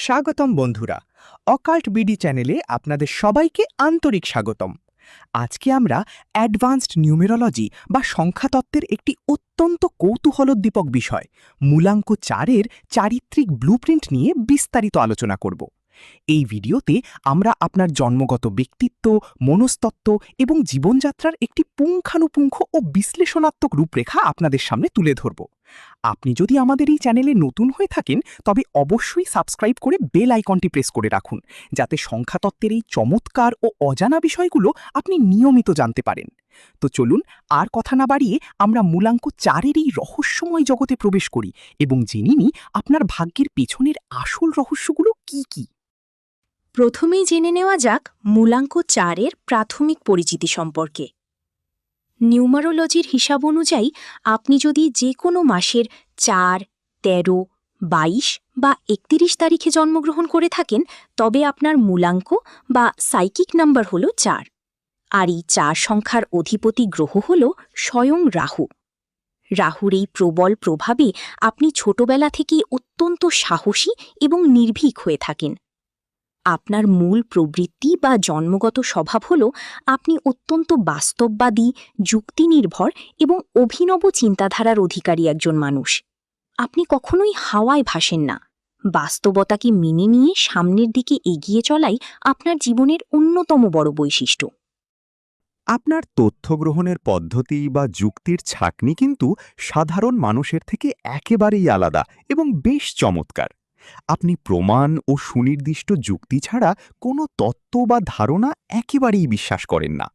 স্বাগতম বন্ধুরা, occult BD চ্যানেলে আপনাদের সবাইকে আন্তরিক স্বাগতম। আজকে আমরা অ্যাডভান্সড নিউমেরোলজি বা সংখ্যাতত্ত্বের একটি অত্যন্ত কৌতূহলোদ্দীপক বিষয় মূলাঙ্ক ৪-এর চারিত্রিক ব্লুপ্রিন্ট নিয়ে বিস্তারিত আলোচনা করব। এই ভিডিওতে আমরা আপনার জন্মগত ব্যক্তিত্ব, মনস্তত্ত্ব এবং জীবনযাত্রার একটি পুঙ্খানুপুঙ্খ ও বিশ্লেষণাত্মক রূপরেখা আপনাদের সামনে তুলে ধরব। আপনি যদি আমাদের এই চ্যানেলে নতুন হয়ে থাকেন তবে অবশ্যই সাবস্ক্রাইব করে বেল আইকনটি প্রেস করে রাখুন, যাতে সংখ্যাতত্ত্বের এই চমৎকার ও অজানা বিষয়গুলো আপনি নিয়মিত জানতে পারেন। তো চলুন আর কথা না বাড়িয়ে আমরা মূলাঙ্ক ৪-এর এই রহস্যময় জগতে প্রবেশ করি এবং জেনে নিই আপনার ভাগ্যের পেছনের আসল রহস্যগুলো কী কী। প্রথমেই জেনে নেওয়া যাক মূলাঙ্ক ৪-এর প্রাথমিক পরিচিতি সম্পর্কে। নিউমারোলজির হিসাব অনুযায়ী আপনি যদি যে কোনো মাসের ৪, ১৩, ২২ বা ৩১ তারিখে জন্মগ্রহণ করে থাকেন তবে আপনার মূলাঙ্ক বা সাইকিক নাম্বার হল ৪। আর এই ৪ সংখ্যার অধিপতি গ্রহ হল স্বয়ং রাহু। রাহুর এই প্রবল প্রভাবে আপনি ছোটবেলা থেকেই অত্যন্ত সাহসী এবং নির্ভীক হয়ে থাকেন। আপনার মূল প্রবৃত্তি বা জন্মগত স্বভাব হল আপনি অত্যন্ত বাস্তববাদী, যুক্তিনির্ভর এবং অভিনব চিন্তাধারার অধিকারী একজন মানুষ। আপনি কখনোই হাওয়ায় ভাসেন না। বাস্তবতাকে মেনে নিয়ে সামনের দিকে এগিয়ে চলাই আপনার জীবনের অন্যতম বড় বৈশিষ্ট্য। আপনার তথ্য গ্রহণের পদ্ধতি বা যুক্তির ছাঁকনি কিন্তু সাধারণ মানুষের থেকে একেবারেই আলাদা এবং বেশ চমৎকার। আপনি প্রমাণ ও সুনির্দিষ্ট যুক্তি ছাড়া কোনো তত্ত্ব বা ধারণা একেবারেই বিশ্বাস করেন না।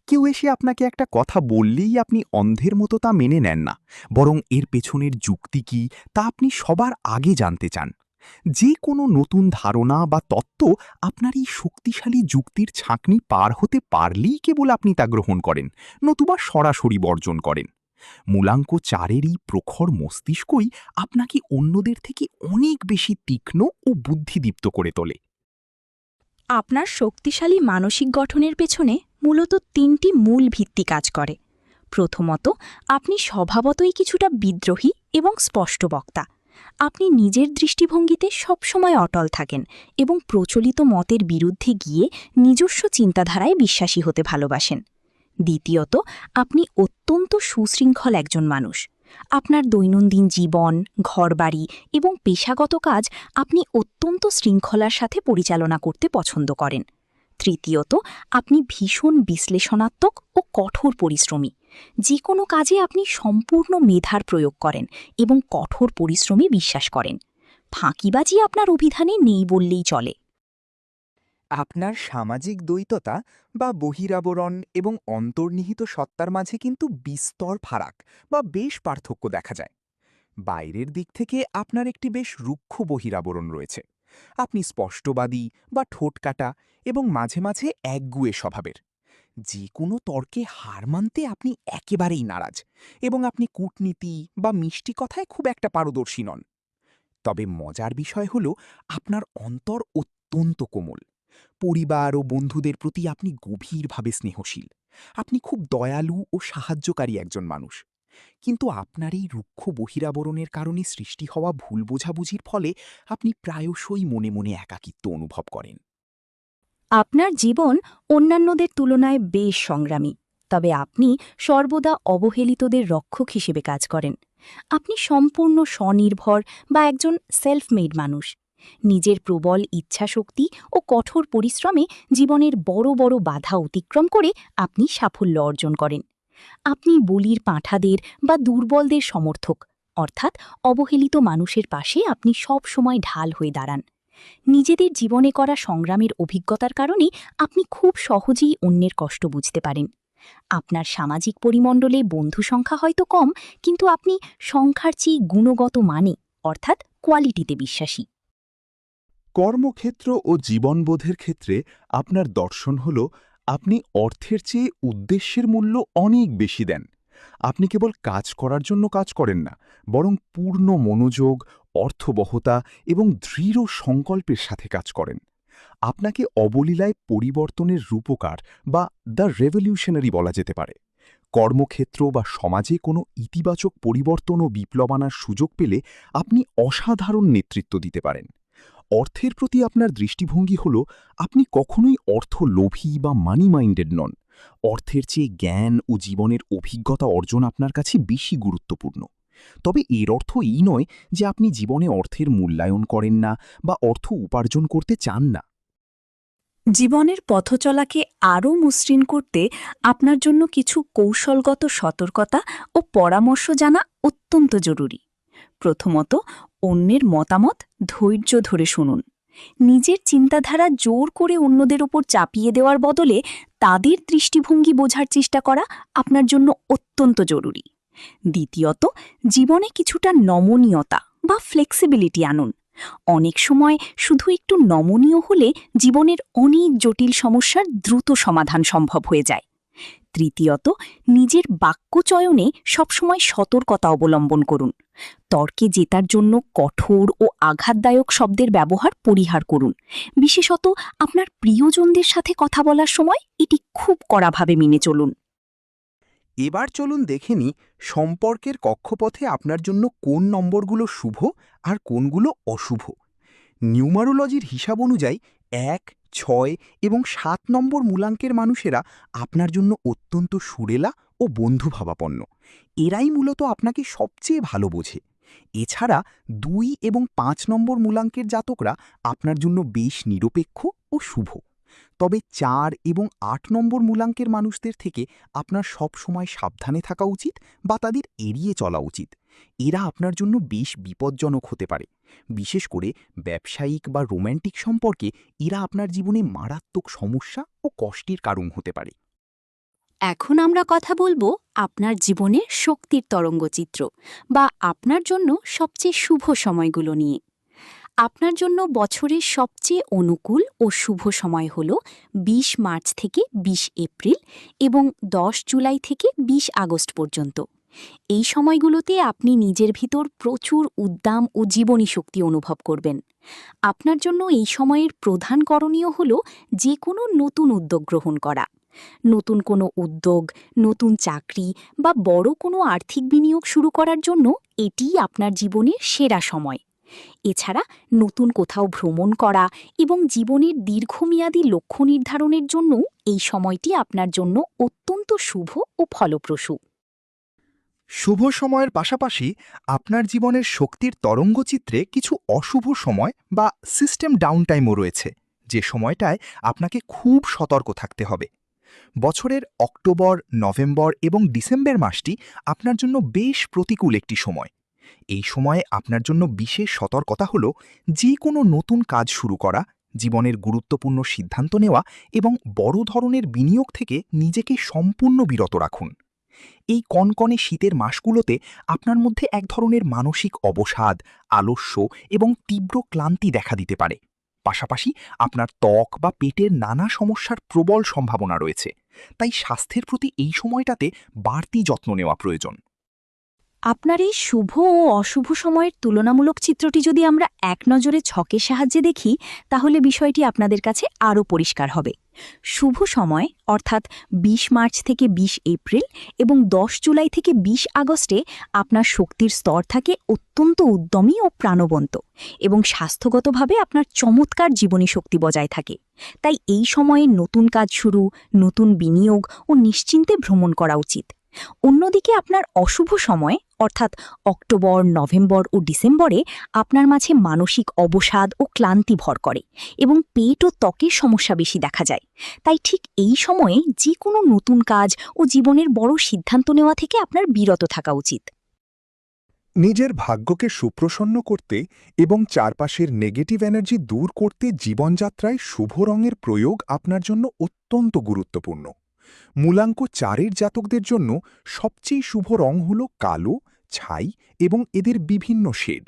কেউ এসে আপনাকে একটা কথা বললেই আপনি অন্ধের মতো তা মেনে নেন না, বরং এর পেছনের যুক্তি কী তা আপনি সবার আগে জানতে চান। যে কোনো নতুন ধারণা বা তত্ত্ব আপনার এই শক্তিশালী যুক্তির ছাঁকনি পার হতে পারলেই কেবল আপনি তা গ্রহণ করেন, নতুবা সরাসরি বর্জন করেন। মূলাঙ্ক ৪-এর এই প্রখর মস্তিষ্কই আপনাকে অন্যদের থেকে অনেক বেশি তীক্ষ্ণ ও বুদ্ধিদীপ্ত করে তোলে। আপনার শক্তিশালী মানসিক গঠনের পেছনে মূলত ৩টি মূল ভিত্তি কাজ করে। প্রথমত, আপনি স্বভাবতই কিছুটা বিদ্রোহী এবং স্পষ্টবক্তা। আপনি নিজের দৃষ্টিভঙ্গিতে সবসময় অটল থাকেন এবং প্রচলিত মতের বিরুদ্ধে গিয়ে নিজস্ব চিন্তাধারায় বিশ্বাসী হতে ভালোবাসেন। দ্বিতীয়ত, আপনি অত্যন্ত সুশৃঙ্খল একজন মানুষ। আপনার দৈনন্দিন জীবন, ঘরবাড়ি এবং পেশাগত কাজ আপনি অত্যন্ত শৃঙ্খলার সাথে পরিচালনা করতে পছন্দ করেন। তৃতীয়ত, আপনি ভীষণ বিশ্লেষণাত্মক ও কঠোর পরিশ্রমী। যে কোনো কাজে আপনি সম্পূর্ণ মেধার প্রয়োগ করেন এবং কঠোর পরিশ্রমে বিশ্বাস করেন। ফাঁকিবাজি আপনার অভিধানে নেই বললেই চলে। আপনার সামাজিক দ্বৈততা বা বহিরাবরণ এবং অন্তর্নিহিত সত্তার মাঝে কিন্তু বিস্তর ফারাক বা বেশ পার্থক্য দেখা যায়। বাইরের দিক থেকে আপনার একটি বেশ রুক্ষ বহিরাবরণ রয়েছে। আপনি স্পষ্টবাদী বা ঠোঁটকাটা এবং মাঝে মাঝে একগুঁয়ে স্বভাবের। যে কোনো তর্কে হার মানতে আপনি একেবারেই নারাজ এবং আপনি কূটনীতি বা মিষ্টি কথায় খুব একটা পারদর্শী নন। তবে মজার বিষয় হল আপনার অন্তর অত্যন্ত কোমল। পরিবার ও বন্ধুদের প্রতি আপনি গভীরভাবে স্নেহশীল। আপনি খুব দয়ালু ও সাহায্যকারী একজন মানুষ। কিন্তু আপনার এই রুক্ষ বহিরাবরণের কারণে সৃষ্টি হওয়া ভুল বোঝাবুঝির ফলে আপনি প্রায়শই মনে মনে একাকিত্ব অনুভব করেন। আপনার জীবন অন্যান্যদের তুলনায় বেশ সংগ্রামী, তবে আপনি সর্বদা অবহেলিতদের রক্ষক হিসেবে কাজ করেন। আপনি সম্পূর্ণ স্বনির্ভর বা একজন সেলফ মেড মানুষ। নিজের প্রবল ইচ্ছাশক্তি ও কঠোর পরিশ্রমে জীবনের বড় বড় বাধা অতিক্রম করে আপনি সাফল্য অর্জন করেন। আপনি বলির পাঁঠাদের বা দুর্বলদের সমর্থক, অর্থাৎ অবহেলিত মানুষের পাশে আপনি সব সময় ঢাল হয়ে দাঁড়ান। নিজেদের জীবনে করা সংগ্রামের অভিজ্ঞতার কারণে আপনি খুব সহজেই অন্যের কষ্ট বুঝতে পারেন। আপনার সামাজিক পরিমণ্ডলে বন্ধু সংখ্যা হয়তো কম, কিন্তু আপনি সংখ্যার চেয়ে গুণগত মানে অর্থাৎ কোয়ালিটিতে বিশ্বাসী। কর্মক্ষেত্র ও জীবনবোধের ক্ষেত্রে আপনার দর্শন হল আপনি অর্থের চেয়ে উদ্দেশ্যের মূল্য অনেক বেশি দেন। আপনি কেবল কাজ করার জন্য কাজ করেন না, বরং পূর্ণ মনোযোগ, অর্থবহতা এবং দৃঢ় সংকল্পের সাথে কাজ করেন। আপনাকে অবলীলায় পরিবর্তনের রূপকার বা দ্য রেভলিউশনারি বলা যেতে পারে। কর্মক্ষেত্র বা সমাজে কোনো ইতিবাচক পরিবর্তন ও বিপ্লব আনার সুযোগ পেলে আপনি অসাধারণ নেতৃত্ব দিতে পারেন। অর্থের প্রতি আপনার দৃষ্টিভঙ্গি হল আপনি কখনোই অর্থলোভী বা মানি মাইন্ডেড নন। অর্থের চেয়ে জ্ঞান ও জীবনের অভিজ্ঞতা অর্জন আপনার কাছে বেশি গুরুত্বপূর্ণ। তবে এর অর্থ এই নয় যে আপনি জীবনে অর্থের মূল্যায়ন করেন না বা অর্থ উপার্জন করতে চান না। জীবনের পথচলাকে আরও মসৃণ করতে আপনার জন্য কিছু কৌশলগত সতর্কতা ও পরামর্শ জানা অত্যন্ত জরুরি। প্রথমত, অন্যের মতামত ধৈর্য ধরে শুনুন। নিজের চিন্তাধারা জোর করে অন্যদের ওপর চাপিয়ে দেওয়ার বদলে তাদের দৃষ্টিভঙ্গি বোঝার চেষ্টা করা আপনার জন্য অত্যন্ত জরুরি। দ্বিতীয়ত, জীবনে কিছুটা নমনীয়তা বা ফ্লেক্সিবিলিটি আনুন। অনেক সময় শুধু একটু নমনীয় হলে জীবনের অনেক জটিল সমস্যার দ্রুত সমাধান সম্ভব হয়ে যায়। তৃতীয়ত, নিজের বাক্য চয়নে সবসময় সতর্কতা অবলম্বন করুন। তর্কে জেতার জন্য কঠোর ও আঘাতদায়ক শব্দের ব্যবহার পরিহার করুন। বিশেষত আপনার প্রিয়জনদের সাথে কথা বলার সময় এটি খুব কড়াভাবে মেনে চলুন। এবার চলুন দেখে নিই সম্পর্কের কক্ষপথে আপনার জন্য কোন নম্বরগুলো শুভ আর কোনগুলো অশুভ। নিউমারোলজির হিসাব অনুযায়ী 1, 6 এবং 7 নম্বর মূলাঙ্কের মানুষেরা আপনার জন্য অত্যন্ত সুরেলা ও বন্ধুভাবাপন্ন। এরাই মূলত আপনাকে সবচেয়ে ভালো বোঝে। এছাড়া 2 এবং 5 নম্বর মূলাঙ্কের জাতকরা আপনার জন্য বেশ নিরপেক্ষ ও শুভ। তবে 4 এবং 8 নম্বর মূলাঙ্কের মানুষদের থেকে আপনার সব সময় সাবধানে থাকা উচিত বা তাদের এড়িয়ে চলা উচিত। এরা আপনার জন্য বেশ বিপজ্জনক হতে পারে। বিশেষ করে ব্যবসায়িক বা রোম্যান্টিক সম্পর্কে এরা আপনার জীবনে মারাত্মক সমস্যা ও কষ্টের কারণ হতে পারে। এখন আমরা কথা বলবো আপনার জীবনের শক্তির তরঙ্গচিত্র বা আপনার জন্য সবচেয়ে শুভ সময়গুলো নিয়ে। আপনার জন্য বছরের সবচেয়ে অনুকূল ও শুভ সময় হল 20 মার্চ থেকে 20 এপ্রিল এবং 10 জুলাই থেকে 20 আগস্ট পর্যন্ত। এই সময়গুলোতে আপনি নিজের ভিতর প্রচুর উদ্দাম ও জীবনী শক্তি অনুভব করবেন। আপনার জন্য এই সময়ের প্রধান করণীয় হল যে কোনো নতুন উদ্যোগ গ্রহণ করা। নতুন কোনো উদ্যোগ, নতুন চাকরি বা বড় কোনো আর্থিক বিনিয়োগ শুরু করার জন্য এটিই আপনার জীবনের সেরা সময়। এছাড়া নতুন কোথাও ভ্রমণ করা এবং জীবনের দীর্ঘমেয়াদী লক্ষ্য নির্ধারণের জন্য এই সময়টি আপনার জন্য অত্যন্ত শুভ ও ফলপ্রসূ। শুভ সময়ের পাশাপাশি আপনার জীবনের শক্তির তরঙ্গচিত্রে কিছু অশুভ সময় বা সিস্টেম ডাউন টাইমও রয়েছে, যে সময়টায় আপনাকে খুব সতর্ক থাকতে হবে। বছরের অক্টোবর, নভেম্বর এবং ডিসেম্বর মাসটি আপনার জন্য বেশ প্রতিকূল একটি সময়। এই সময়ে আপনার জন্য বিশেষ সতর্কতা হল যে কোনো নতুন কাজ শুরু করা, জীবনের গুরুত্বপূর্ণ সিদ্ধান্ত নেওয়া এবং বড় ধরনের বিনিয়োগ থেকে নিজেকে সম্পূর্ণ বিরত রাখুন। এই কনকনে শীতের মাসগুলোতে আপনার মধ্যে এক ধরনের মানসিক অবসাদ, আলস্য এবং তীব্র ক্লান্তি দেখা দিতে পারে। পাশাপাশি আপনার ত্বক বা পেটের নানা সমস্যার প্রবল সম্ভাবনা রয়েছে। তাই স্বাস্থ্যের প্রতি এই সময়টাতে বাড়তি যত্ন নেওয়া প্রয়োজন। আপনার এই শুভ ও অশুভ সময়ের তুলনামূলক চিত্রটি যদি আমরা এক নজরে ছকের সাহায্যে দেখি, তাহলে বিষয়টি আপনাদের কাছে আরও পরিষ্কার হবে। শুভ সময় অর্থাৎ 20 মার্চ থেকে 20 এপ্রিল এবং 10 জুলাই থেকে 20 আগস্টে আপনার শক্তির স্তর থাকে অত্যন্ত উদ্যমী ও প্রাণবন্ত এবং স্বাস্থ্যগতভাবে আপনার চমৎকার জীবনী শক্তি বজায় থাকে। তাই এই সময়ে নতুন কাজ শুরু, নতুন বিনিয়োগ ও নিশ্চিন্তে ভ্রমণ করা উচিত। অন্যদিকে আপনার অশুভ সময় অর্থাৎ অক্টোবর, নভেম্বর ও ডিসেম্বরে আপনার মাঝে মানসিক অবসাদ ও ক্লান্তি ভর করে এবং পেট ও ত্বকের সমস্যা বেশি দেখা যায়। তাই ঠিক এই সময়ে যে কোনো নতুন কাজ ও জীবনের বড় সিদ্ধান্ত নেওয়া থেকে আপনার বিরত থাকা উচিত। নিজের ভাগ্যকে সুপ্রসন্ন করতে এবং চারপাশের নেগেটিভ এনার্জি দূর করতে জীবনযাত্রায় শুভ রঙের প্রয়োগ আপনার জন্য অত্যন্ত গুরুত্বপূর্ণ। মূলাঙ্ক 4-এর জাতকদের জন্য সবচেয়ে শুভ রং হল কালো, ছাই এবং এদের বিভিন্ন শেড।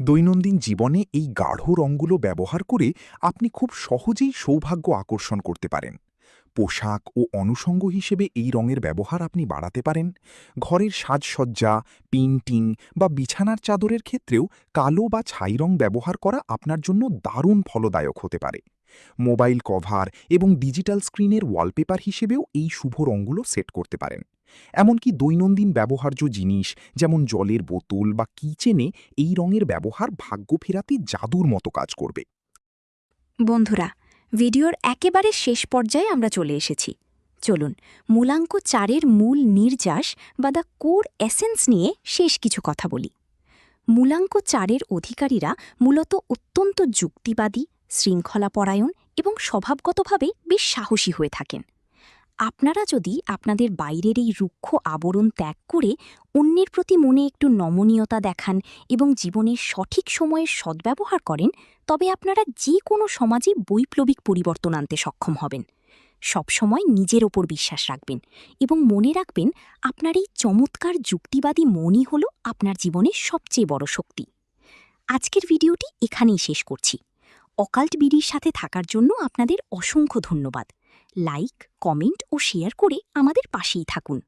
দৈনন্দিন জীবনে এই গাঢ় রঙগুলো ব্যবহার করে আপনি খুব সহজেই সৌভাগ্য আকর্ষণ করতে পারেন। পোশাক ও অনুষঙ্গ হিসেবে এই রঙের ব্যবহার আপনি বাড়াতে পারেন। ঘরের সাজসজ্জা, পেইন্টিং বা বিছানার চাদরের ক্ষেত্রেও কালো বা ছাই রং ব্যবহার করা আপনার জন্য দারুণ ফলদায়ক হতে পারে। মোবাইল কভার এবং ডিজিটাল স্ক্রিনের ওয়ালপেপার হিসেবেও এই শুভ রঙগুলো সেট করতে পারেন। এমনকি দৈনন্দিন ব্যবহার্য জিনিস যেমন জলের বোতল বা কিচেনে এই রঙের ব্যবহার ভাগ্য ফেরাতে জাদুর মতো কাজ করবে। বন্ধুরা, ভিডিওর একেবারে শেষ পর্যায়ে আমরা চলে এসেছি। চলুন মূলাঙ্ক 4-এর মূল নির্যাস বা দ্য কোর এসেন্স নিয়ে শেষ কিছু কথা বলি। মূলাঙ্ক 4-এর অধিকারীরা মূলত অত্যন্ত যুক্তিবাদী, শৃঙ্খলাপরায়ণ এবং স্বভাবগতভাবে বেশ সাহসী হয়ে থাকেন। আপনারা যদি আপনাদের বাইরের এই রুক্ষ আবরণ ত্যাগ করে অন্যের প্রতি মনে একটু নমনীয়তা দেখান এবং জীবনের সঠিক সময়ের সদ্ব্যবহার করেন, তবে আপনারা যে কোনো সমাজে বৈপ্লবিক পরিবর্তন আনতে সক্ষম হবেন। সবসময় নিজের ওপর বিশ্বাস রাখবেন এবং মনে রাখবেন আপনার এই চমৎকার যুক্তিবাদী মনই হল আপনার জীবনের সবচেয়ে বড় শক্তি। আজকের ভিডিওটি এখানেই শেষ করছি। অকাল্ট বিডির সাথে থাকার জন্য আপনাদের অসংখ্য ধন্যবাদ। লাইক, কমেন্ট ও শেয়ার করে আমাদের পাশেই থাকুন।